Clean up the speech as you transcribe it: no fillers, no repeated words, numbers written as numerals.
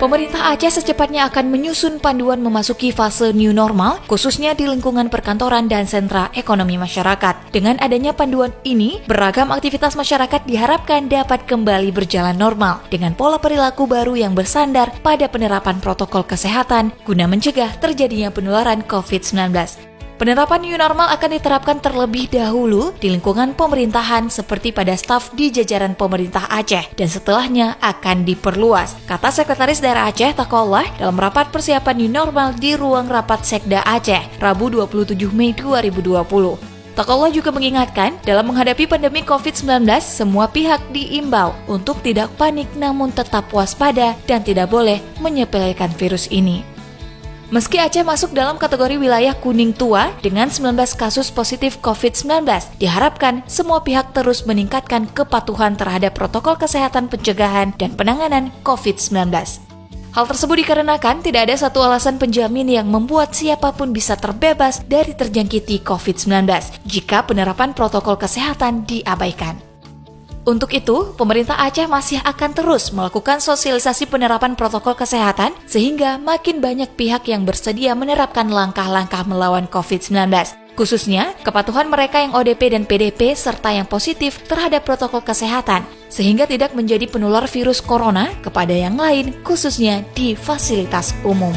Pemerintah Aceh secepatnya akan menyusun panduan memasuki fase new normal, khususnya di lingkungan perkantoran dan sentra ekonomi masyarakat. Dengan adanya panduan ini, beragam aktivitas masyarakat diharapkan dapat kembali berjalan normal dengan pola perilaku baru yang bersandar pada penerapan protokol kesehatan guna mencegah terjadinya penularan COVID-19. Penerapan new normal akan diterapkan terlebih dahulu di lingkungan pemerintahan seperti pada staf di jajaran pemerintah Aceh dan setelahnya akan diperluas, kata Sekretaris Daerah Aceh Taqwallah dalam rapat persiapan new normal di ruang rapat Sekda Aceh, Rabu 27 Mei 2020. Taqwallah juga mengingatkan, dalam menghadapi pandemi COVID-19, semua pihak diimbau untuk tidak panik namun tetap waspada dan tidak boleh menyepelekan virus ini. Meski Aceh masuk dalam kategori wilayah kuning tua dengan 19 kasus positif COVID-19, diharapkan semua pihak terus meningkatkan kepatuhan terhadap protokol kesehatan pencegahan dan penanganan COVID-19. Hal tersebut dikarenakan tidak ada satu alasan penjamin yang membuat siapapun bisa terbebas dari terjangkiti COVID-19 jika penerapan protokol kesehatan diabaikan. Untuk itu, pemerintah Aceh masih akan terus melakukan sosialisasi penerapan protokol kesehatan sehingga makin banyak pihak yang bersedia menerapkan langkah-langkah melawan COVID-19. Khususnya, kepatuhan mereka yang ODP dan PDP serta yang positif terhadap protokol kesehatan sehingga tidak menjadi penular virus corona kepada yang lain khususnya di fasilitas umum.